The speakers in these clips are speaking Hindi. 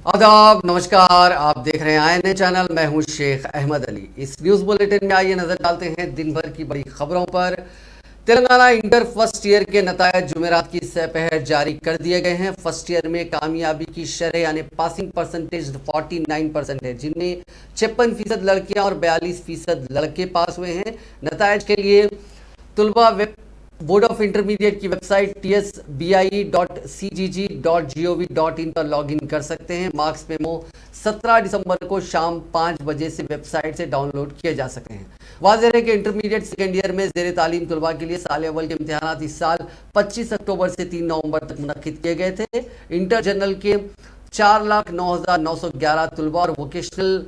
आदाब, नमस्कार। आप देख रहे हैं आईएनए चैनल। मैं हूं शेख अहमद अली। इस न्यूज़ बुलेटिन में आइए नजर डालते हैं दिन भर की बड़ी खबरों पर। तेलंगाना इंटर फर्स्ट ईयर के नतायज जुमेरात की सपहर जारी कर दिए गए हैं। फर्स्ट ईयर में कामयाबी की शरह यानी पासिंग परसेंटेज 49% है, जिनमें 56% लड़कियां और 42% लड़के पास हुए हैं। नतायज के लिए तुलबा वेब बोर्ड ऑफ इंटरमीडिएट की वेबसाइट tsbi.cgg.gov.in पर लॉगिन कर सकते हैं। मार्क्स मेमो 17 दिसंबर को शाम 5 बजे से वेबसाइट से डाउनलोड किए जा सकते हैं। वाज़ेह है कि इंटरमीडिएट सेकेंड ईयर में ज़ेर तालीम तुलबा के लिए साल अव्वल के इम्तिहान इस साल 25 अक्टूबर से 3 नवंबर तक मुनक्किद किए गए थे। इंटर जनरल के 4,09,911 तुलबा और वोकेशनल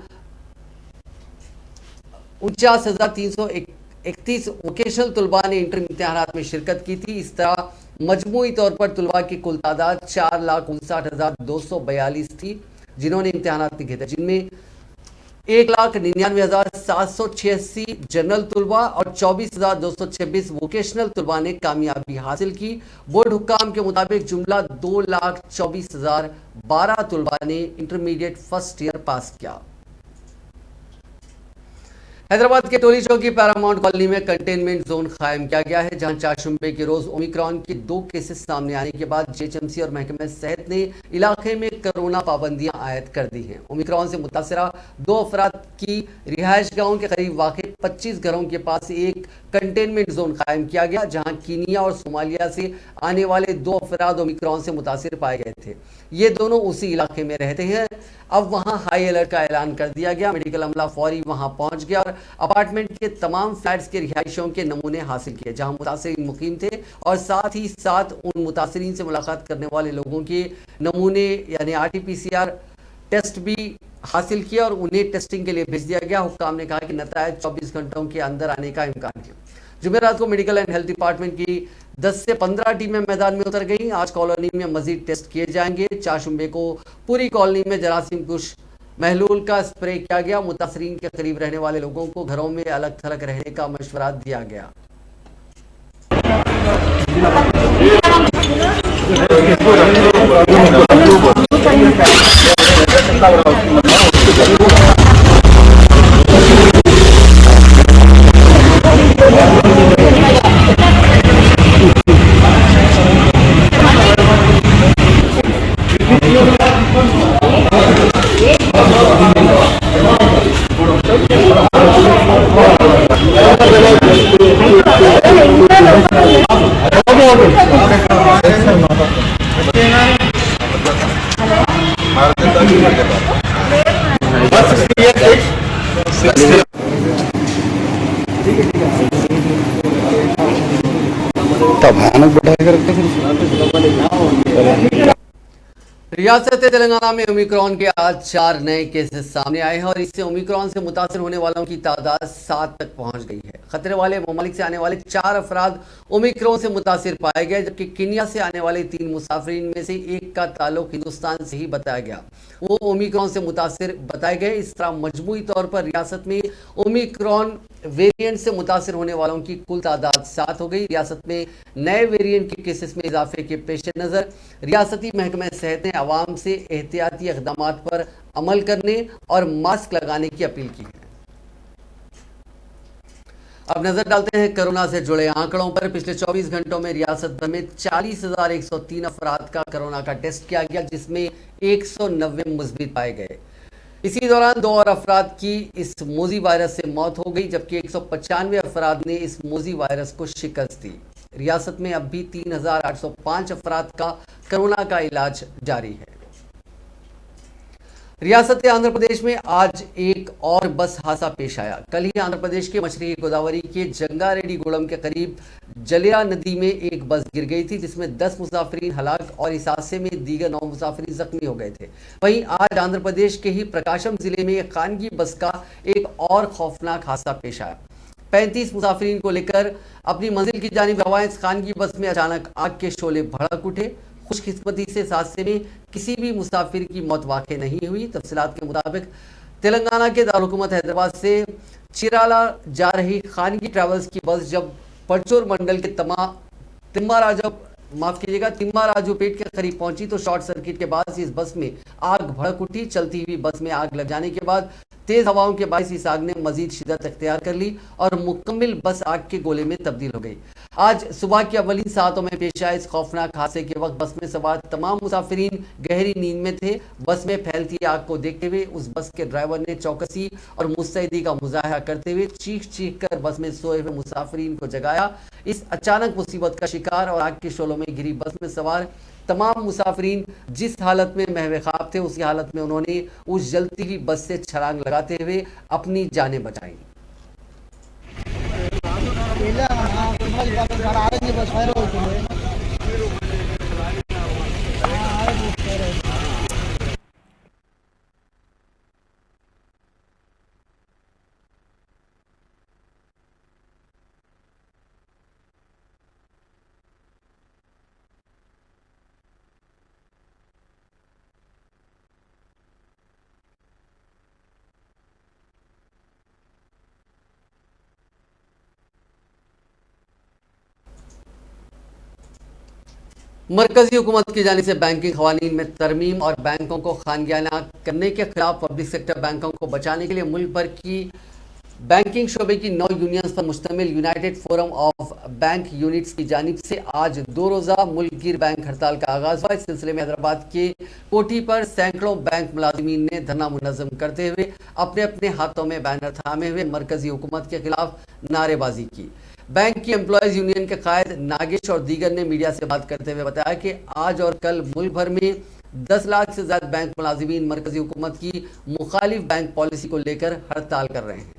49,331 वोकेशनल तुलबा ने इंटर इम्तिहान में शिरकत की थी। इस तरह मजमूई तौर पर तुलबा की कुल तादाद 4,59,242 थी जिन्होंने इम्तिहान लिखे थे, जिनमें 1,99,786 जनरल तुलबा और 24,226 वोकेशनल तुलबा ने कामयाबी हासिल की। बोर्ड हुक्काम के मुताबिक जुमला 2,24,012 तुलबा ने इंटरमीडिएट फर्स्ट ईयर पास किया। हैदराबाद के टोली चौकी पैरामाउंट कॉलोनी में कंटेनमेंट जोन कायम किया गया है, जहां चारशंबे के रोज ओमिक्रॉन के 2 केसेस सामने आने के बाद जेएचएमसी और महकमे सेहत ने इलाके में कोरोना पाबंदियां आयद कर दी हैं। ओमिक्रॉन से मुतासरा 2 अफराद की रिहायश गाहों के करीब वाक़ 25 घरों के पास एक कंटेनमेंट जोन कायम किया गया, जहां कीनिया और सोमालिया से आने वाले 2 अफराद ओमिक्रॉन से मुतासर पाए गए थे। ये दोनों उसी इलाके में रहते हैं। अब वहां हाई अलर्ट का ऐलान कर दिया गया। मेडिकल अमला फौरी वहां पहुंच गया और अपार्टमेंट के तमाम फ्लैट्स के रिहायशियों के नमूने हासिल किए, जहां मुतासरीन मुकीम थे, और साथ ही साथ उन मुतासरीन से मुलाकात करने वाले लोगों के नमूने यानी RT-PCR टेस्ट भी हासिल किया और उन्हें टेस्टिंग के लिए भेज दिया गया। हुक्काम ने कहा कि नतायज 24 घंटों के अंदर आने का इम्कान है। जुमेरात को मेडिकल एंड हेल्थ डिपार्टमेंट की 10 से 15 टीमें मैदान में उतर गई। आज कॉलोनी में मजीद टेस्ट किए जाएंगे। चारशंबे को पूरी कॉलोनी में जरासीम कुश महलूल का स्प्रे किया गया। मुतासरीन के करीब रहने वाले लोगों को घरों में अलग थलग रहने का मशवरा दिया गया। भयानक बढ़ाया करते हैं। रियासत तेलंगाना में ओमिक्रॉन के आज 4 नए केसेस सामने आए हैं और इससे ओमिक्रॉन से मुतासर होने वालों की तादाद 7 तक पहुंच गई है। खतरे वाले ममालिक से आने वाले 4 अफराद ओमिक्रॉन से मुतासर पाए गए, जबकि कीनिया से आने वाले 3 मुसाफिरीन में से एक का ताल्लुक हिंदुस्तान से ही बताया गया। वो ओमिक्रॉन से मुतासर बताए गए। इस तरह मजमूई तौर पर रियासत में ओमिक्रॉन वेरिएंट से मुतासर होने वालों की कुल तादाद 7 हो गई। रियासत में नए वेरिएंट के केसेस में इजाफे के पेश नज़र रियासती महकमे सेहत ने आवाम से एहतियाती इक़दाम पर अमल करने और मास्क लगाने की अपील की है। अब नजर डालते हैं कोरोना से जुड़े आंकड़ों पर। पिछले 24 घंटों में रियासत भर में 40,103 अफराद का कोरोना का टेस्ट किया गया, जिसमें 190 मुस्बित पाए गए। इसी दौरान 2 और अफराद की इस मोजी वायरस से मौत हो गई, जबकि 195 अफराद ने इस मोजी वायरस को शिकस्त दी। रियासत में अब भी 3,805 अफराद का कोरोना का इलाज जारी है। रियासत आंध्र प्रदेश में आज एक और बस हादसा पेश आया। कल ही आंध्र प्रदेश के मशरकी गोदावरी के जंगारेड्डीगुड़म के करीब जलिया नदी में एक बस गिर गई थी, जिसमें 10 मुसाफिरीन हलाक और इस हादसे में दीगर 9 मुसाफिरीन जख्मी हो गए थे। वहीं आज आंध्र प्रदेश के ही प्रकाशम जिले में एक खानगी बस का एक और खौफनाक हादसा पेश आया। 35 मुसाफिरीन को लेकर अपनी मंजिल की जानिब रवाना इस खानगी बस में अचानक आग के शोले भड़क उठे। खुशकिस्मती से इस हादसे में किसी भी मुसाफिर की मौत वाक़ई नहीं हुई। तफसीलात के मुताबिक तेलंगाना के दारुलहुकूमत हैदराबाद से चिराला जा रही खानगी ट्रैवल्स की बस जब परचूर मंडल के तिम्माराजम माफ कीजिएगा तिम्मा राजूपेट के करीब पहुंची तो शॉर्ट सर्किट के बाद इस बस में आग भड़क उठी। चलती हुई बस में आग लग जाने के बाद तेज हवाओं के बायस इस आग ने मजीद शिद्दत अख्तियार कर ली और मुकम्मल बस आग के गोले में तब्दील हो गई। आज सुबह की अवलीन सातों में पेश आए इस खौफनाक हादसे के वक्त बस में सवार तमाम मुसाफिरीन गहरी नींद में थे। बस में फैलती आग को देखते हुए उस बस के ड्राइवर ने चौकसी और मुस्तैदी का मुजाहरा करते हुए चीख चीख कर बस में सोए हुए मुसाफिरीन को जगाया। इस अचानक मुसीबत का शिकार और आग के शोलों में घिरी बस में सवार तमाम मुसाफिरीन जिस हालत में महवे ख्वाब थे उसी हालत में उन्होंने उस जलती हुई बस से छलांग लगाते हुए अपनी जानें बचाई। मरकजी हुकूमत की जानिब से बैंकिंग क़वानीन में तरमीम और बैंकों को खानगियाना करने के खिलाफ पब्लिक सेक्टर बैंकों को बचाने के लिए मुल्क भर की बैंकिंग शोबे की 9 यूनियंस पर मुश्तमिल United forum of bank units की जानिब से आज 2 रोज़ा मुल्क गिर बैंक हड़ताल का आगाज़ हुआ। इस सिलसिले में हैदराबाद के कोठी पर सैकड़ों बैंक मुलाजिमीन ने धरना मुनज़्ज़म करते हुए अपने अपने हाथों में बैनर थामे हुए मरकजी हुकूमत के खिलाफ नारेबाजी की। बैंक की एम्प्लॉयज़ यूनियन के कायद नागेश और दीगर ने मीडिया से बात करते हुए बताया कि आज और कल मुल्क भर में 10 लाख से ज़्यादा बैंक मुलाजिमीन मरकजी हुकूमत की मुखालिफ बैंक पॉलिसी को लेकर हड़ताल कर रहे हैं।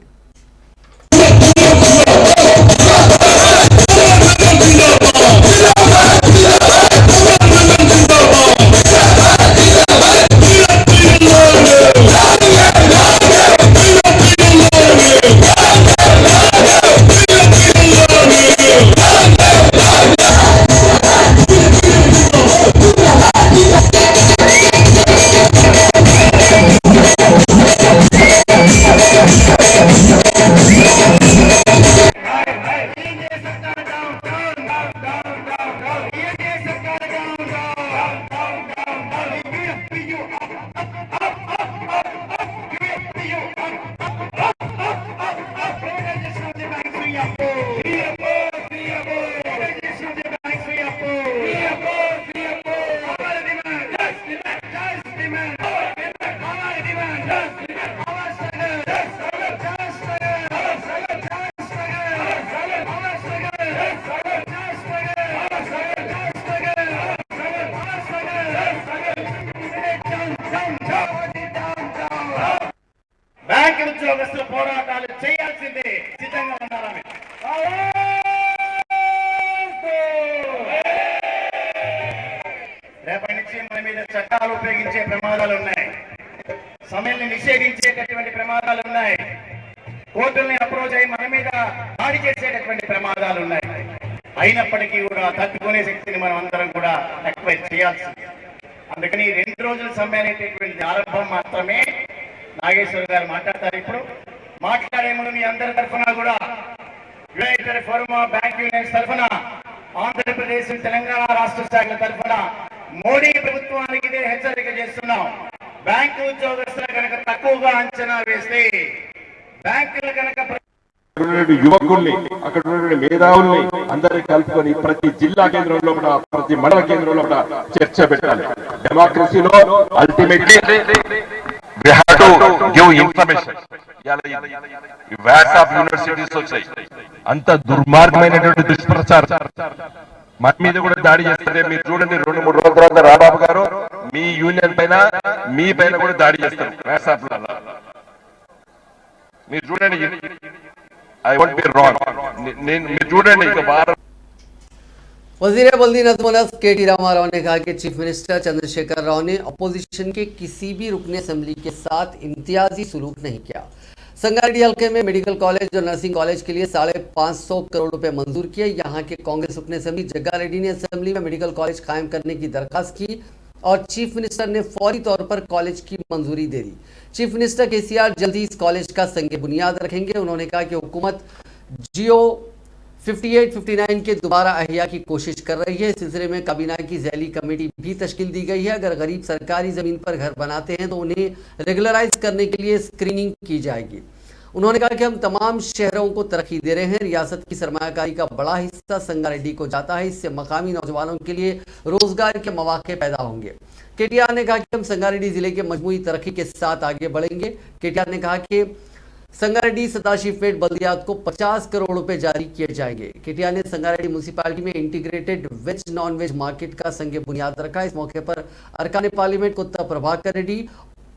బ్యాంక్ ఉద్యోగస్తులు పోరాటాలు చేయాల్సిందే సిద్ధంగా ఉన్నారని రేపటి నుంచి మన మీద చట్టాలు ఉపయోగించే ప్రమాదాలు ఉన్నాయి, సమయాన్ని నిషేధించేటటువంటి ప్రమాదాలు ఉన్నాయి, కోర్టుల్ని అప్రోచ్ అయ్యి మన మీద దాడి చేసేటటువంటి ప్రమాదాలు ఉన్నాయి. అయినప్పటికీ కూడా తట్టుకునే శక్తిని మనం అందరం కూడా ఎక్వైర్ చేయాల్సింది. అందుకని 2 రోజుల సమ్మె అనేటటువంటి ఆరంభం మాత్రమే. నాగేశ్వర్ గారు మాట్లాడతారు. ఇప్పుడు మాట్లాడే ముందు మీ అందరి తరఫున కూడా United forum of bank unions తరఫున, ఆంధ్రప్రదేశ్ తెలంగాణ రాష్ట్ర శాఖల తరఫున మోడీ ప్రభుత్వానికి ఇదే హెచ్చరిక చేస్తున్నాం. బ్యాంకు ఉద్యోగస్తులు కనుక తక్కువగా అంచనా వేస్తే బ్యాంకులు కనుక యువకుల్ని అక్కడ ఉన్నటువంటి మేధావుల్ని అందరినీ కలుపుకొని ప్రతి జిల్లా కేంద్రంలో కూడా ప్రతి మండల కేంద్రంలో కూడా చర్చ పెట్టాలి. డెమోక్రసీలో ultimately we have to give information. WhatsApp universities వచ్చాయి, అంత దుర్మార్గమైనటువంటి దుష్ప్రచారం మన మీద కూడా దాడి చేస్తారు. మీరు చూడండి 2-3 రోజుల తర్వాత రాబాబు గారు మీ యూనియన్ పైన మీ పైన కూడా దాడి చేస్తారు వాట్సాప్ లో. మీరు చూడండి, ఐ వోంట్ బి రాంగ్, మీరు చూడండి. ఇక వారం वजीर बल्दी नज़्म नस्ब के.टी. रामाराव ने कहा कि चीफ मिनिस्टर चंद्रशेखर राव ने अपोजिशन के किसी भी रुकने असेंबली के साथ इम्तियाजी सलूक नहीं किया। संगारेड्डी हल्के में मेडिकल कॉलेज और नर्सिंग कॉलेज के लिए 550 करोड़ रुपए मंजूर किए। यहाँ के कांग्रेस रुकने असेंबली जग्गा रेड्डी ने असेंबली में मेडिकल कॉलेज कायम करने की दरख्वास्त की और चीफ मिनिस्टर ने फौरी तौर पर कॉलेज की मंजूरी दे दी। चीफ मिनिस्टर KCR जल्द ही इस कॉलेज का संग बुनियाद रखेंगे। उन्होंने कहा कि हुकूमत जियो 58-59 के दोबारा अहिया की कोशिश कर रही है। इस सिलसिले में काबीना की झैली कमेटी भी तश्कील दी गई है। अगर गरीब सरकारी ज़मीन पर घर बनाते हैं तो उन्हें रेगुलराइज करने के लिए स्क्रीनिंग की जाएगी। उन्होंने कहा कि हम तमाम शहरों को तरक्की दे रहे हैं। रियासत की सरमायाकारी का बड़ा हिस्सा संगारेड्डी को जाता है। इससे मकामी नौजवानों के लिए रोजगार के मौके पैदा होंगे। केटीआर ने कहा कि हम संगारेड्डी जिले के मजमूई तरक्की के साथ आगे बढ़ेंगे। केटीआर ने कहा कि संगारेड्डी सदाशिवपेट बल्दियात को 50 करोड़ रुपए जारी किए जाएंगे। केटीआर ने संगारेड्डी म्यूनिसिपैलिटी में integrated veg non veg market का संग बुनियाद रखा। इस मौके पर अरकान पार्लियामेंट कुत्ता प्रभाकर रेड्डी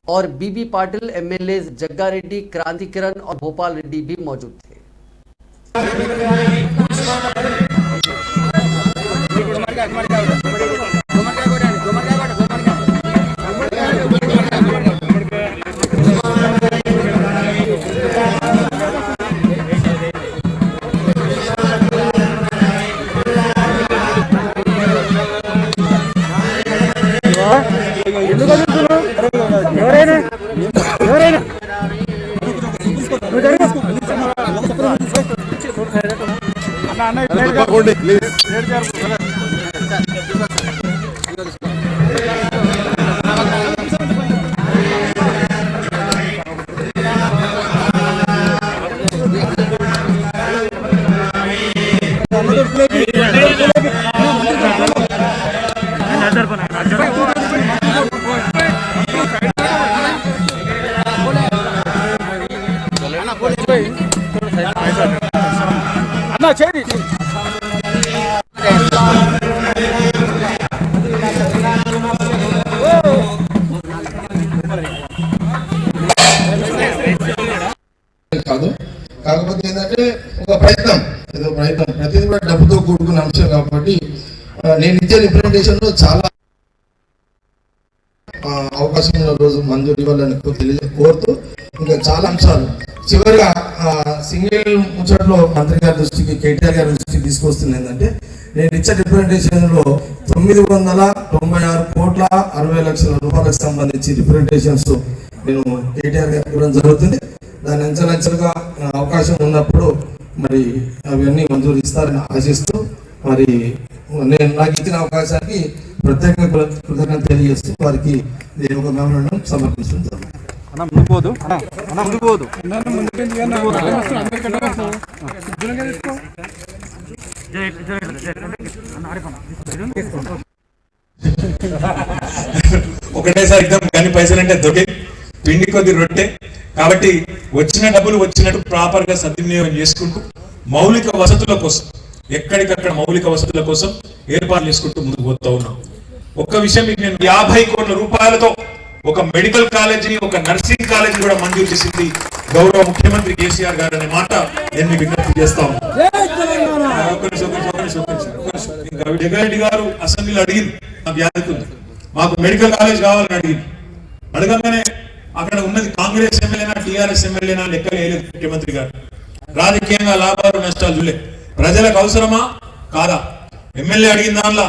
और बीबी पाटिल, एमएलए जग्गा रेड्डी, क्रांति किरण और भोपाल रेड्डी भी मौजूद थे। కాదు కాకపోతే ఏంటంటే ఒక ప్రయత్నం ఏదో ప్రయత్నం ప్రతిదీ కూడా డబ్బుతో కూడుకున్న అంశం కాబట్టి నేను ఇచ్చే రిప్రజెంటేషన్ లో చాలా అవకాశం ఉన్న రోజు మంజూరు ఇవ్వాలని కోరుతూ ఇంకా చాలా అంశాలు చివరిగా సింగిల్ ముచ్చట్లో మంత్రి గారి దృష్టికి కేటీఆర్ గారి దృష్టికి తీసుకొస్తుంది ఏంటంటే నేను ఇచ్చే రిప్రజెంటేషన్ లో 996 కోట్ల 60 లక్షల రూపాయలకు సంబంధించి రిప్రజెంటేషన్స్ నేను కేటీఆర్ గారికి ఇవ్వడం జరుగుతుంది. దాని అంచెలంచెలుగా అవకాశం ఉన్నప్పుడు మరి అవన్నీ మంజూరు ఇస్తారని ఆశిస్తూ మరి నేను నాకు ఇచ్చిన అవకాశానికి ప్రత్యేకంగా కృతజ్ఞత తెలియజేస్తూ వారికి నేను ఒక మెమోరాండం సమర్పించడం జరుగుతుంది. ఒకటేసారి కానీ పైసలు అంటే దొరికి పిండి కొద్ది రొట్టె కాబట్టి వచ్చిన డబ్బులు వచ్చినట్టు ప్రాపర్ గా సద్వినియోగం చేసుకుంటూ మౌలిక వసతుల కోసం ఎక్కడికక్కడ మౌలిక వసతుల కోసం ఏర్పాట్లు చేసుకుంటూ ముందుకు పోతా ఉన్నాం. ఒక్క విషయం మీకు నేను 50 కోట్ల రూపాయలతో ఒక మెడికల్ కాలేజీ, ఒక నర్సింగ్ కాలేజీ కూడా మంజూరు చేసింది గౌరవ ముఖ్యమంత్రి కేసీఆర్ గారు అనే మాట నేను విజ్ఞప్తి చేస్తా ఉన్నాను. జగ్గారెడ్డి గారు అసెంబ్లీలో అడిగింది, నాకు యాదకుంది, మాకు మెడికల్ కాలేజ్ కావాలని అడిగింది. అడగంగానే అక్కడ ఉన్నది కాంగ్రెస్ ఎమ్మెల్యేనా టీఆర్ఎస్ ఎమ్మెల్యేనా లెక్క వేయలేదు ముఖ్యమంత్రి గారు. రాజకీయంగా లాభాలు నష్టాలు చూలే, ప్రజలకు అవసరమా కాదా, ఎమ్మెల్యే అడిగిన దానిలో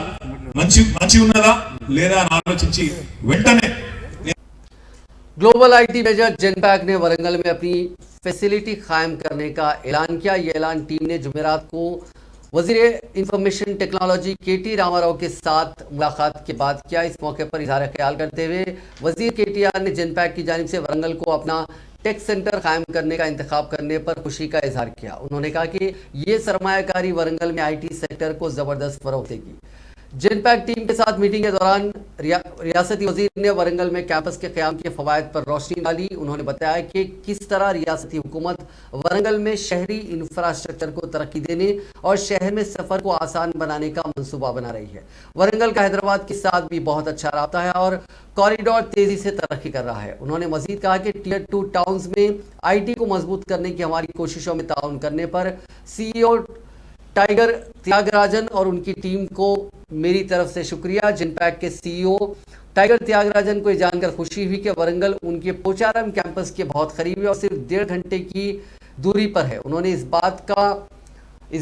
మంచి ఉన్నదా లేదా అని ఆలోచించి వెంటనే ग्लोबल आईटी मेजर जेनपैक ने वरंगल में अपनी फैसिलिटी कायम करने का ऐलान किया। ये ऐलान टीम ने जुमेरात को वजीर इंफॉर्मेशन टेक्नोलॉजी केटी रामाराव के साथ मुलाकात के बाद किया। इस मौके पर इजहार ख्याल करते हुए वजीर केटीआर ने जेनपैक की जानिब से वरंगल को अपना टेक सेंटर कायम करने का इंतखाब करने पर खुशी का इजहार किया। उन्होंने कहा कि ये सरमायाकारी वरंगल में आईटी सेक्टर को ज़बरदस्त फरोग देगी। जेनपैक टीम के साथ मीटिंग के दौरान रियासती वजीर ने वरंगल में कैंपस के क़याम के फ़वायद पर रोशनी डाली। उन्होंने बताया कि किस तरह रियासती हुकूमत वरंगल में शहरी इंफ्रास्ट्रक्चर को तरक्की देने और शहर में सफ़र को आसान बनाने का मंसूबा बना रही है। वरंगल का हैदराबाद के साथ भी बहुत अच्छा रब्ता है और कॉरिडोर तेज़ी से तरक्की कर रहा है। उन्होंने मजीद कहा कि टियर 2 टाउन्स में IT को मजबूत करने की हमारी कोशिशों में ताउन करने पर CEO टाइगर त्यागराजन और उनकी टीम को मेरी तरफ से शुक्रिया। जेनपैक के CEO टाइगर त्यागराजन को जानकर खुशी हुई कि वरंगल उनके पोचारम कैंपस के बहुत करीब है और सिर्फ 1.5 घंटे की दूरी पर है। उन्होंने इस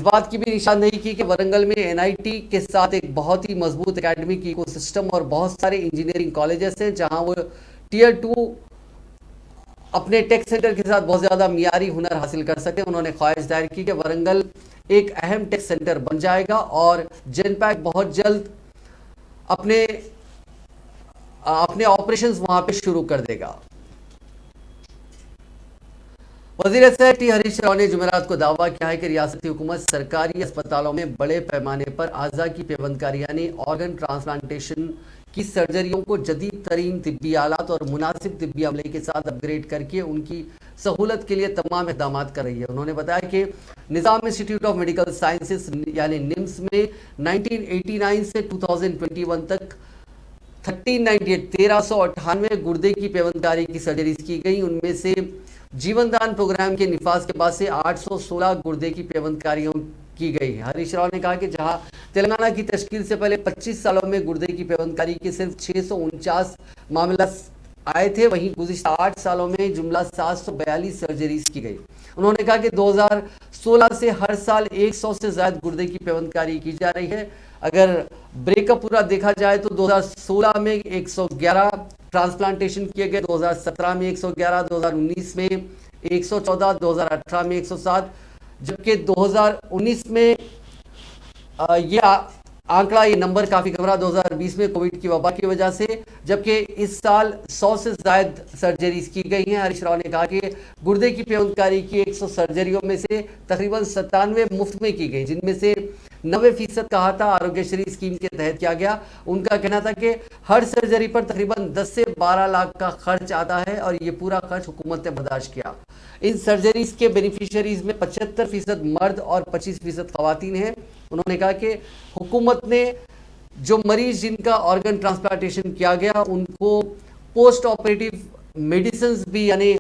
बात की भी निशानदेही की कि वरंगल में NIT के साथ एक बहुत ही मजबूत एकेडमिक इकोसिस्टम और बहुत सारे इंजीनियरिंग कॉलेजेस हैं जहां वो टियर 2 अपने टेक सेंटर के साथ बहुत ज़्यादा मियारी हुनर हासिल कर सकें। उन्होंने ख्वाहिश जाहिर की कि वरंगल एक अहम टेक सेंटर बन जाएगा और जनपैक बहुत जल्द अपने ऑपरेशंस वहां पे शुरू कर देगा। वजीर सेहत हरीश राव ने जुमेरात को दावा किया है कि रियासती हुकूमत सरकारी अस्पतालों में बड़े पैमाने पर आज़ा की पेवंदकारी यानी ऑर्गन ट्रांसप्लांटेशन की सर्जरियों को जदीद तरीन तिब्बी आलात और मुनासिब तिब्बी अमले के साथ अपग्रेड करके उनकी सहूलत के लिए तमाम इक़दाम कर रही है। उन्होंने बताया कि निज़ाम इंस्टीट्यूट ऑफ मेडिकल साइंसेस यानी निम्स में 1989 से 2021 तक 1398 गुर्दे की पेवंदकारी की सर्जरीज की गई। उनमें से जीवनदान प्रोग्राम के निफाज के बाद से 816 गुर्दे की पेवंदकारियों की गई। हरीश राव ने कहा कि जहां तेलंगाना की तश्कील से पहले 25 सालों में गुर्दे की पेवंदकारी के सिर्फ 649 मामला आए थे, वहीं गुज़िश्ता 8 सालों में जुमला 742 सर्जरीज की गई। उन्होंने कहा कि 2016 से हर साल 100 से ज़्यादा गुर्दे की पेवंदकारी की जा रही है। अगर ब्रेकअप पूरा देखा जाए तो 2016 में 111 ट्रांसप्लांटेशन किए गए, 2017 में 111, 2019 में 114, 2018 में 107, जबकि 2019 में ये नंबर काफ़ी घबरा 2020 में कोविड की वबा की वजह से, जबकि इस साल 100 से ज़ायद सर्जरीज की गई हैं। हरीश राव ने कहा कि गुर्दे की पेवंदकारी की 100 सर्जरियों में से तकरीबन 97 मुफ्त में की गई, जिनमें से 90% का अहाता आरोग्यश्री स्कीम के तहत किया गया। उनका कहना था कि हर सर्जरी पर तकरीबन 10 से 12 लाख का खर्च आता है और ये पूरा खर्च हुकूमत ने बर्दाश्त किया। इन सर्जरीज के बेनिफिशियरीज में 75% मर्द और 25% खवातीन हैं। उन्होंने कहा कि हुकूमत ने जो मरीज जिनका ऑर्गन ट्रांसप्लांटेशन किया गया उनको पोस्ट ऑपरेटिव मेडिसिन भी यानी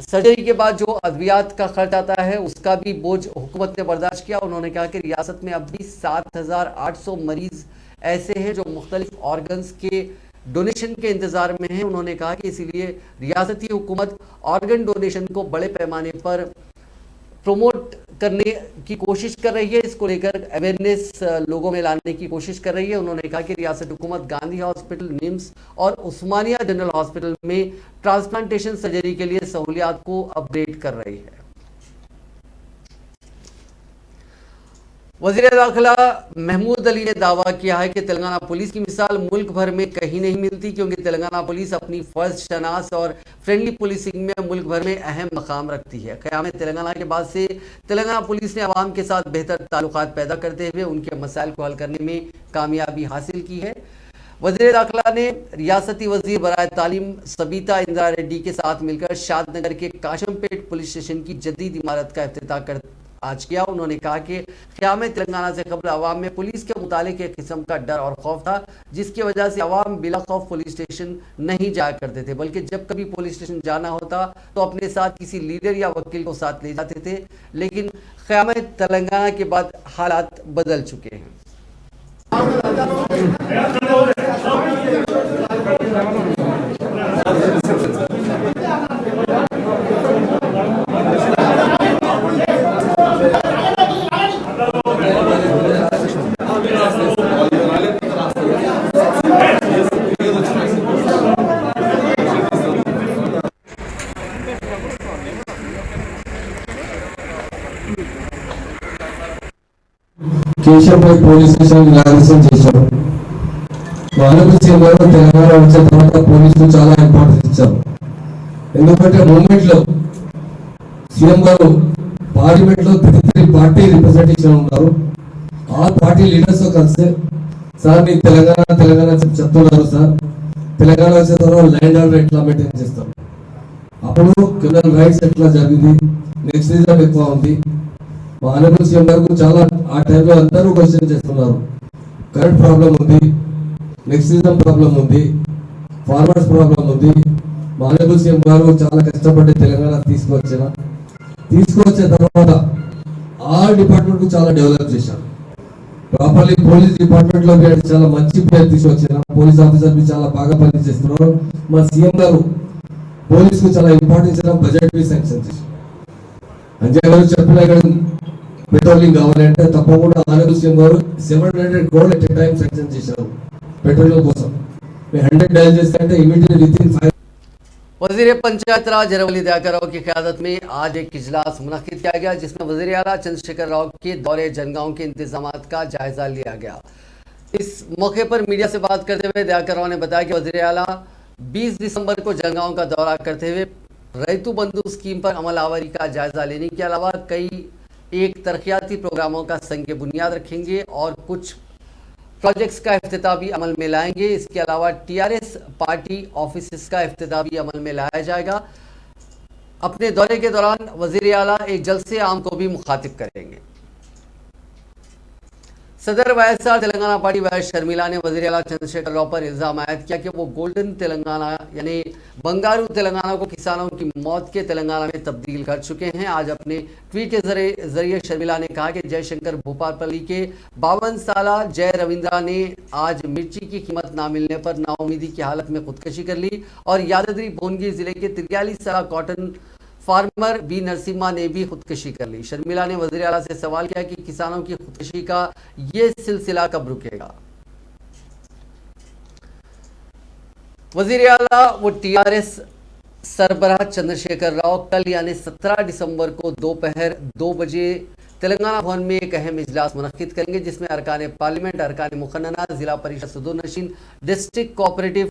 सर्जरी के बाद जो अद्वियात का खर्च आता है उसका भी बोझ हुकूमत ने बर्दाश्त किया। उन्होंने कहा कि रियासत में अब भी 7,800 मरीज ऐसे हैं जो मुख्तलिफ ऑर्गन्स के डोनेशन के इंतज़ार में हैं। उन्होंने कहा कि इसीलिए रियासती हुकूमत ऑर्गन डोनेशन को बड़े पैमाने पर प्रमोट करने की कोशिश कर रही है, इसको लेकर अवेयरनेस लोगों में लाने की कोशिश कर रही है। उन्होंने कहा कि रियासत हुकूमत गांधी हॉस्पिटल, निम्स और उस्मानिया जनरल हॉस्पिटल में ट्रांसप्लांटेशन सर्जरी के लिए सहूलियात को अपग्रेड कर रही है। वज़ीर दाखिला महमूद अली ने दावा किया है कि तेलंगाना पुलिस की मिसाल मुल्क भर में कहीं नहीं मिलती, क्योंकि तेलंगाना पुलिस अपनी फ़र्ज शनास और फ्रेंडली पुलिसिंग में मुल्क भर में अहम मकाम रखती है। क़याम तेलंगाना के बाद से तेलंगाना पुलिस ने आवाम के साथ बेहतर ताल्लुकात पैदा करते हुए उनके मसाइल को हल करने में कामयाबी हासिल की है। वज़ीर दाखिला ने रियासती वज़ीर बराए तालीम सबीता इंदिरा रेड्डी के साथ मिलकर शादनगर के काशमपेट पुलिस स्टेशन की जदीद इमारत का इफ्तिताह आज किया। उन्होंने कहा कि क़याम तेलंगाना से कबल आवाम में पुलिस के मुतालिक एक किस्म का डर और खौफ था, जिसकी वजह से आवाम बिला खौफ पुलिस स्टेशन नहीं जाया करते थे, बल्कि जब कभी पुलिस स्टेशन जाना होता तो अपने साथ किसी लीडर या वकील को साथ ले जाते थे। लेकिन क़याम तेलंगाना के बाद हालात बदल चुके हैं। కేశవపేట పోలీస్ స్టేషన్ ఇనాగ్రేషన్ చేశారు. వాళ్ళకు సీఎంగారు తెలంగాణ వచ్చిన తర్వాత పోలీసులు చాలా ఇంపార్టెన్స్ ఇచ్చారు. ఎందుకంటే మూమెంట్ లో సీఎం గారు పార్లమెంట్ లో 33 పార్టీ రిప్రజెంటేషన్ ఉన్నారు. ఆ పార్టీ లీడర్స్ తో కలిసి సార్ మీ తెలంగాణ చెప్తున్నారు సార్, తెలంగాణ వచ్చిన తర్వాత ల్యాండ్ ఆర్డర్ ఎట్లా మెయింటైన్ చేస్తారు, అప్పుడు క్రిమినల్ రైట్స్ ఎట్లా జరిగింది, నెక్స్టిజం ఎక్కువ ఉంది. మా ఆనరబుల్ సీఎం గారు చాలా ఆ టైంలో అందరూ క్వశ్చన్ చేస్తున్నారు. కరెంట్ ప్రాబ్లం ఉంది, నెక్స్టిజం ప్రాబ్లం ఉంది, ఫార్మర్స్ ప్రాబ్లం ఉంది. మా ఆనరబుల్ సీఎం గారు చాలా కష్టపడి తెలంగాణ తీసుకొచ్చిన తర్వాత ఆల్ డిపార్ట్మెంట్ కు చాలా డెవలప్ చేశారు. ప్రాపర్లీ పోలీస్ డిపార్ట్మెంట్ లో చాలా మంచి పేరు తీసుకొచ్చిన పోలీస్ ఆఫీసర్ చాలా బాగా పనిచేస్తున్నారు. మా సీఎం గారు పోలీస్ కు చాలా ఇంపార్టెన్స్ ఇచ్చిన బడ్జెట్ బి శాంక్షన్ చేశారు. అంజయ్ గారు చెప్పిన ఇక్కడ పెట్రోలింగ్ కావాలంటే తప్పకుండా ఆనరబుల్ సీఎం గారు 700 crore ఎట్ టైం శాంక్షన్ చేశారు పెట్రోలింగ్ కోసం. 100 డైల్ చేస్తే అంటే ఇమీడియట్ విత్ ఇన్ 5 वजीर पंचायत राज जरवली दयाकर राव की क़यादत में आज एक इजलास मुनक़िद किया गया, जिसमें वज़ीर आला चंद्रशेखर राव के दौरे जनगांव के इंतजामात का जायजा लिया गया। इस मौके पर मीडिया से बात करते हुए दयाकर राव ने बताया कि वज़ीर आला 20 दिसंबर को जनगांव का दौरा करते हुए रैतु बंधु स्कीम पर अमलावरी का जायजा लेने के अलावा कई एक तरक्याती प्रोग्रामों का संग बुनियाद रखेंगे और कुछ प्रोजेक्ट्स का इफ्तिताह भी अमल में लाएंगे। इसके अलावा टीआरएस पार्टी ऑफिस का इफ्तिताह भी अमल में लाया जाएगा। अपने दौरे के दौरान वज़ीर आला एक जलसे आम को भी मुखातिब करेंगे। सदर YSR Telangana party vice Sharmila ने वज़ीर आला चंद्रशेखर राव पर इल्जाम आयद किया कि वो गोल्डन तेलंगाना यानी बंगारू तेलंगाना को किसानों की मौत के तेलंगाना में तब्दील कर चुके हैं। आज अपने ट्वीट के जरिए शर्मिला ने कहा कि जयशंकर भूपालपल्ली के 52 साला जय रविंद्रा ने आज मिर्ची की कीमत ना मिलने पर नाउमीदी की हालत में खुदकशी कर ली और यादाद्री भुवनगिर जिले के 43 साला कॉटन फार्मर बी नरसिम्हा ने भी खुदकशी कर ली। शर्मिला ने वज़ीर आला से सवाल किया कि किसानों की खुदकशी का ये सिलसिला कब रुकेगा। वज़ीर आला व टीआरएस सरबराह चंद्रशेखर राव कल यानी 17 दिसंबर को दोपहर 2 बजे तेलंगाना भवन में एक अहम इजलास मुनक़िद करेंगे, जिसमें अरकान पार्लियामेंट, अरकान मुखन्नना, जिला परिषद सदुनशीन, डिस्ट्रिक्ट कोऑपरेटिव,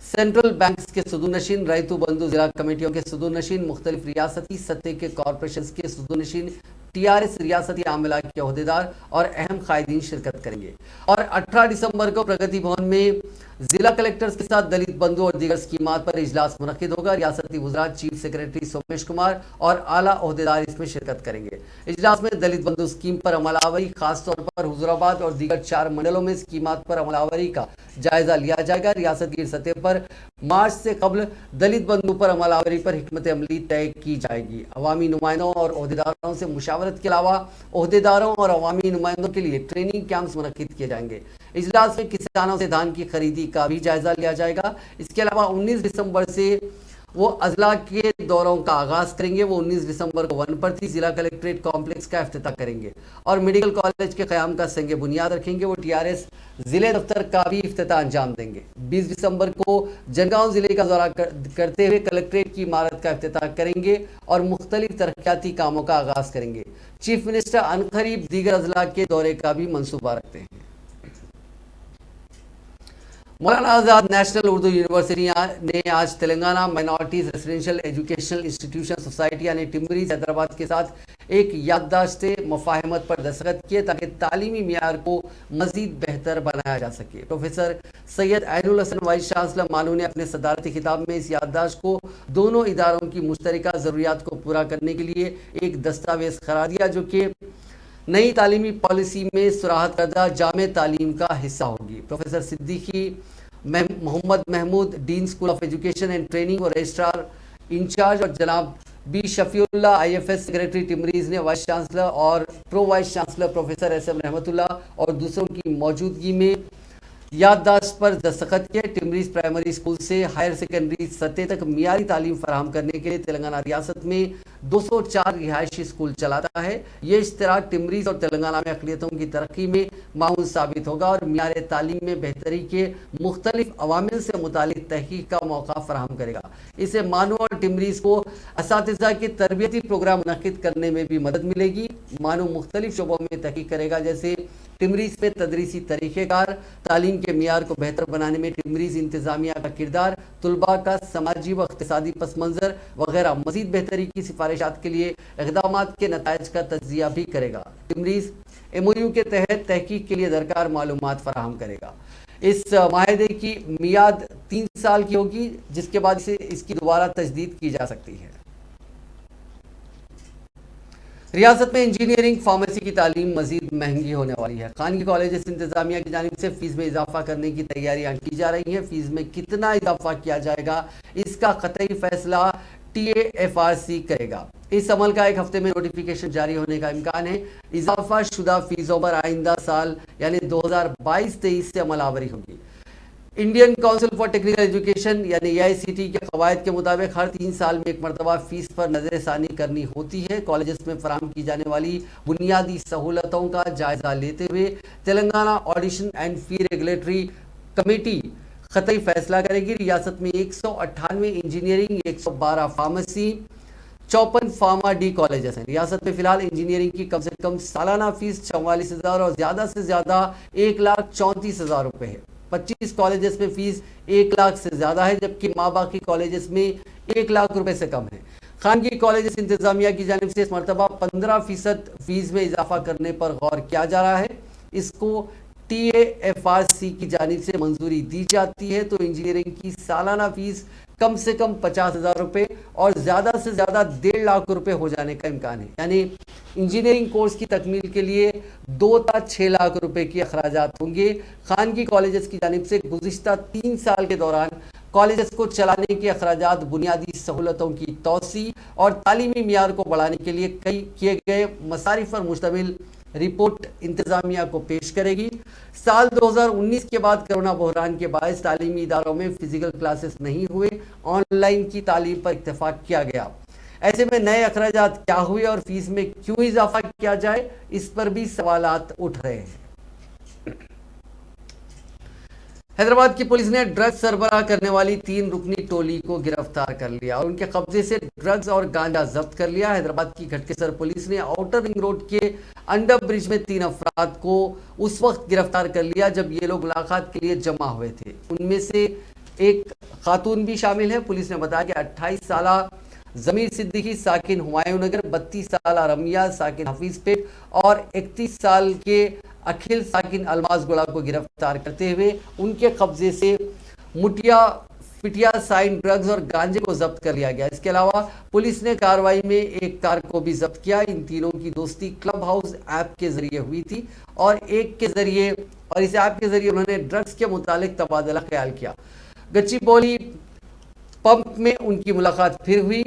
सेंट्रल बैंक्स के सदुनशीन, रैतु बंधु जिला कमेटियों के सदुनशीन, मुख्तलिफ रियासती सतह के कॉरपोरेशन के सदुनशीन, टीआरएस रियासती आमला के अहदेदार और अहम कायदीन शिरकत करेंगे। और 18 दिसंबर को प्रगति भवन में जिला कलेक्टर्स के साथ दलित बंधु और दीगर स्कीमात पर इजलास मुनक़िद होगा। रियासती वज़रात, चीफ सेक्रेटरी सोमेश कुमार और आला अहदेदार इसमें शिरकत करेंगे। इजलास में दलित बंधु स्कीम पर अमलावरी, खासतौर पर हुजूराबाद और दीगर 4 मंडलों में स्कीमात पर अमलावरी का जायजा लिया जाएगा। रियासती सतह पर मार्च से कबल दलित बंधु पर अमलावरी पर हिकमत अमली तय की जाएगी। अवामी नुमाइंदों और अहदेदारों से मुशावरत के अलावा अहदेदारों और अवामी नुमाइंदों के लिए ट्रेनिंग कैंप्स मुनक़िद किए जाएंगे। इजलास में किसानों से धान की खरीदी का भी जायजा लिया जाएगा। इसके अलावा 19 दिसंबर से वो अजला के दौरों का आगाज करेंगे। वो 19 दिसंबर को वनप्रति जिला कलेक्ट्रेट कॉम्प्लेक्स का इफ्तिताह करेंगे और मेडिकल कॉलेज के क़याम का संग बुनियाद रखेंगे। वो टीआरएस जिले दफ्तर का भी इफ्तिताह अंजाम देंगे। 20 दिसंबर को जनगांव जिले का दौरा करते हुए कलेक्ट्रेट की इमारत का इफ्तिताह करेंगे और मुख्तलिफ तरक्याती कामों का आगाज करेंगे। चीफ मिनिस्टर अनकरीब दीगर अजला के दौरे का भी मंसूबा रखते हैं। मौलाना आज़ाद नेशनल उर्दू यूनिवर्सिटी ने आज Telangana minorities residential educational institution society यानी टिम्बरीज हैदराबाद के साथ एक याददाश्त मुफाहमत पर दस्तखत किए ताकि तालीमी मियार को मज़ीद बेहतर बनाया जा सके। Professor Syed Ainul Hasan vice chancellor MANUU ने अपने सदारती खिताब में इस याददाश्त को दोनों इदारों की मुश्तरका ज़रूरियात को पूरा करने के लिए एक दस्तावेज़ करार दिया, जो कि नई तालीमी पॉलिसी में सुराहत करदा जामे तालीम का हिस्सा होगी। Professor Siddiqui Mohammad Mahmood, dean school of education and training और रजिस्ट्रार इंचार्ज, और जनाब बी शफीउल्लाह आईएफएस सेक्रेटरी टिम्बरीज ने वाइस चांसलर और pro vice chancellor professor SM Rahmatullah और दूसरों की मौजूदगी में याददाश्त पर दस्तखत किए। टिम्बरीज प्राइमरी स्कूल से हायर सेकेंडरी सतह तक मियारी तालीम फराहम करने के लिए तेलंगाना रियासत में 204 रिहायशी स्कूल चलाता है। ये इश्तराक टिम्बरीज और तेलंगाना में अक़लियतों की तरक्की में माउन साबित होगा और मियार तालीम में बेहतरी के मुख्तलिफ अवामिल से मुतालिक तहकीक का मौका फराहम करेगा। इसे मानू और टिम्बरीज को असातिज़ा के तरबियती प्रोग्राम मुनक़िद करने में भी मदद मिलेगी। मानू मुख्तलिफ शोबों में तहकीक करेगा, जैसे टिम्बरीज में तदरीसी तरीक़ेकार, तालीम के मियार को बेहतर बनाने में टिम्बरीज इंतज़ामिया का किरदार, तुलबा का समाजी व इक़्तिसादी पस मंज़र वगैरह मज़ीद बेहतरी की सिफारिशात के लिए इक़दामात के नताइज का तज्ज़िया भी करेगा। टिम्बरीज MOU के तहत तहकीक के लिए दरकार मालूमात फराहम करेगा। इस माहदे की मियाद 3 साल की होगी, जिसके बाद से इसकी दोबारा तजदीद की जा सकती है। रियासत में इंजीनियरिंग फार्मेसी की तालीम मजीद महंगी होने वाली है। खानगी कॉलेज इंतजामिया की जानिब से फीस में इजाफा करने की तैयारियां की जा रही हैं। फीस में कितना इजाफा किया जाएगा, इसका कतई फैसला TAFRC करेगा। इस अमल का एक हफ्ते में नोटिफिकेशन जारी होने का इम्कान है। इजाफा शुदा फीसों पर आइंदा साल यानी 2022-23 से अमलावरी होगी। Indian council for technical education यानी AICT के कवायद के मुताबिक हर 3 साल में एक मरतबा फीस पर नज़रसानी करनी होती है। कॉलेजेस में फराहम की जाने वाली बुनियादी सहूलतों का जायजा लेते हुए Telangana audition and fee regulatory committee कतई फैसला करेगी। रियासत में 198 engineering, 112 pharmacy, 54 pharma D colleges हैं। रियासत में फिलहाल इंजीनियरिंग की कम से कम सालाना फीस 44,000 और ज़्यादा से ज़्यादा 1,34,000 रुपये है। 25 कॉलेजेस में फीस 1 लाख से ज़्यादा है, जबकि माँ बाकी कॉलेजेस में 1 लाख रुपए से कम है। खानगी कॉलेजेस इंतजामिया की जानिब से इस मरतबा 15% फीस में इजाफा करने पर गौर किया जा रहा है। इसको TAFRC की जानिब से मंजूरी दी जाती है तो इंजीनियरिंग की सालाना फीस कम से कम 50,000 रुपये और ज़्यादा से ज़्यादा 1.5 लाख रुपये हो जाने का इम्कान है। यानी इंजीनियरिंग कोर्स की तकमील के लिए 2 से 6 लाख रुपए की अखराजात होंगे। खानगी कॉलेजेस की जानिब से गुज़िश्ता 3 साल के दौरान कॉलेजेस को चलाने के अखराजात, बुनियादी सहूलतों की तोसी और तालीमी मियार को बढ़ाने के लिए कई किए गए मसारिफ पर मुश्तमिल रिपोर्ट इंतजामिया को पेश करेगी। साल 2019 के बाद कोरोना बहरान के बायस तालीमी इदारों में फिजिकल क्लासेस नहीं हुए, ऑनलाइन की तालीम पर इत्तेफाक किया गया। ऐसे में नए अखराजात क्या हुए और फीस में क्यों इजाफा किया जाए, इस पर भी सवालात उठ रहे हैं। हैदराबाद की पुलिस ने ड्रग्स सरबराह करने वाली 3 रुकनी टोली को गिरफ्तार कर लिया और उनके कब्जे से ड्रग्स और गांजा जब्त कर लिया। हैदराबाद की घटकेसर पुलिस ने आउटर रिंग रोड के अंडर ब्रिज में 3 अफराद को उस वक्त गिरफ्तार कर लिया जब ये लोग मुलाकात के लिए जमा हुए थे। उनमें से एक खातून भी शामिल है। पुलिस ने बताया कि 28 साला जमीर सिद्दीकी साकिन हुमायूं नगर, 32 साला रमिया साकिन हफीज पेट और 31 साल के अखिल साकिन अलमाज गोड़ा को गिरफ्तार करते हुए उनके कब्जे से मुटिया पिटिया साइन ड्रग्स और गांजे को जब्त कर लिया गया। इसके अलावा पुलिस ने कार्रवाई में एक कार को भी जब्त किया। इन तीनों की दोस्ती क्लब हाउस ऐप के जरिए हुई थी और इस ऐप के जरिए उन्होंने ड्रग्स के मुतालिक तबादला ख्याल किया। गच्चीबौली पंप में उनकी मुलाकात फिर हुई।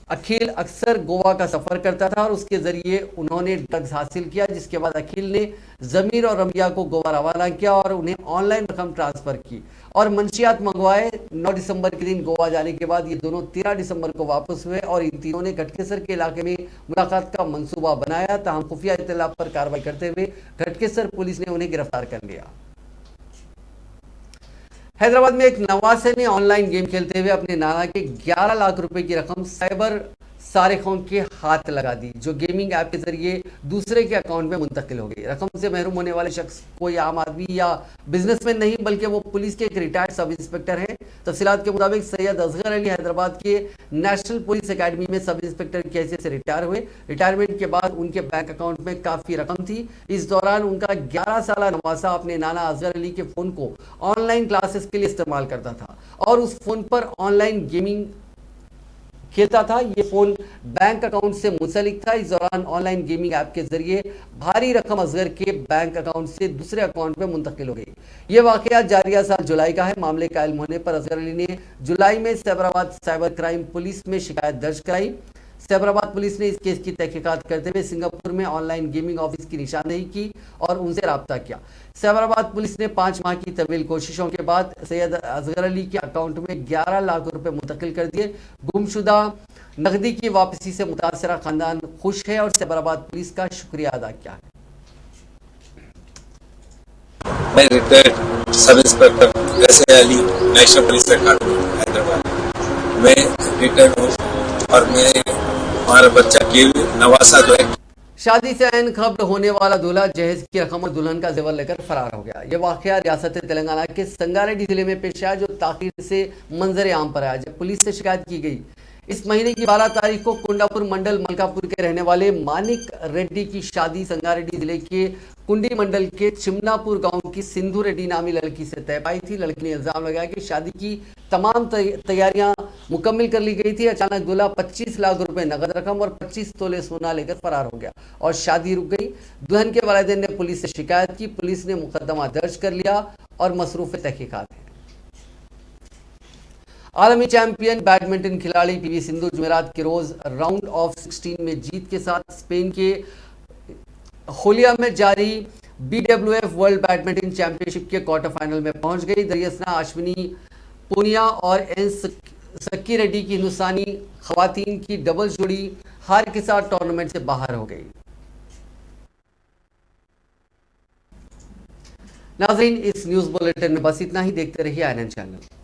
अखिल अक्सर गोवा का सफ़र करता था और उसके ज़रिए उन्होंने ड्रग्स हासिल किया, जिसके बाद अखिल ने ज़मीर और रमिया को गोवा रवाना किया और उन्हें ऑनलाइन रकम ट्रांसफ़र की और मंशियात मंगवाए। 9 दिसंबर के दिन गोवा जाने के बाद ये दोनों 13 दिसंबर को वापस हुए और इन तीनों ने घटकेसर के इलाके में मुलाकात का मंसूबा बनाया। ताहम खुफिया इत्तला पर कार्रवाई करते हुए घटकेसर पुलिस ने उन्हें गिरफ्तार कर लिया। हैदराबाद में एक नवासे ने ऑनलाइन गेम खेलते हुए अपने नाना के 11 लाख रुपए की रकम साइबर सारिकों के हाथ लगा दी, जो गेमिंग ऐप के जरिए दूसरे के अकाउंट में मुंतकिल हो गई। रकम से महरूम होने वाले शख्स कोई आम आदमी या बिजनेसमैन नहीं, बल्कि वो पुलिस के एक रिटायर्ड सब इंस्पेक्टर हैं। तफसीलात के मुताबिक सैयद असगर अली हैदराबाद के नेशनल पुलिस एकेडमी में सब इंस्पेक्टर की हैसियत से रिटायर हुए। रिटायरमेंट के बाद उनके बैंक अकाउंट में काफ़ी रकम थी। इस दौरान उनका 11 साला नवासा अपने नाना असगर अली के फ़ोन को ऑनलाइन क्लासेस के लिए इस्तेमाल करता था और उस फ़ोन पर ऑनलाइन गेमिंग खेलता था। ये फ़ोन बैंक अकाउंट से मुंसलिक था। इस दौरान ऑनलाइन गेमिंग ऐप के जरिए भारी रकम असगर के बैंक अकाउंट से दूसरे अकाउंट में मुंतकिल हो गई। ये वाकया जारिया साल जुलाई का है। मामले का इल्म होने पर असगर अली ने जुलाई में सैबराबाद साइबर क्राइम पुलिस में शिकायत दर्ज कराई। सैबराबाद पुलिस ने इस केस की तहकीकात करते हुए सिंगापुर में ऑनलाइन गेमिंग ऑफिस की निशानदेही की और उनसे रब्ता किया। सैबराबाद पुलिस ने 5 माह की तवील कोशिशों के बाद सैयद असगर अली के अकाउंट में 11 लाख रुपए मुंतकिल कर दिए। गुमशुदा नकदी की वापसी से मुतासरा खानदान खुश है और सैबराबाद पुलिस का शुक्रिया अदा किया है। मैं रिटायर्ड सब इंस्पेक्टर वैसे अली, नेशनल पुलिस अकादमी हैदराबाद। मैं रिटायर्ड हूँ और मैं हमारा बच्चा गिल नवासा जो है। शादी से ऐन खब्र होने वाला दूल्हा जहेज की रकम और दुल्हन का जेवर लेकर फरार हो गया। यह वाकया रियासत तेलंगाना के संगारेड्डी जिले में पेश आया, जो ताखीर से मंजर आम पर आया जब पुलिस से शिकायत की गई। इस महीने की 12 तारीख को कुंडापुर मंडल मलकापुर के रहने वाले मानिक रेड्डी की शादी संगारेड्डी जिले के कुंडी मंडल के चिमनापुर गांव की सिंधु रेड्डी नामी लड़की से तय पाई थी। लड़की ने इल्जाम लगाया कि शादी की तमाम तैयारियां मुकम्मल कर ली गई थी। अचानक दूल्हा 25 लाख रुपए नगद रकम और 25 तोले सोना लेकर फरार हो गया और शादी रुक गई। दुल्हन के वालिदैन ने पुलिस से शिकायत की। पुलिस ने मुकदमा दर्ज कर लिया और मसरूफ तहकीकात है। आलमी चैंपियन बैडमिंटन खिलाड़ी पीवी सिंधु जुमेरात के रोज राउंड ऑफ 16 में जीत के साथ स्पेन के होलिया में जारी BWF वर्ल्ड बैडमिंटन चैंपियनशिप के क्वार्टर फाइनल में पहुंच गई। दरियासना अश्विनी पूनिया और एन सक्की रेड्डी की हिंदुस्तानी खवातीन की डबल जोड़ी हार के साथ टूर्नामेंट से बाहर हो गई। नाज़रीन, इस न्यूज़ बुलेटिन में बस इतना ही। देखते रहिए INN चैनल।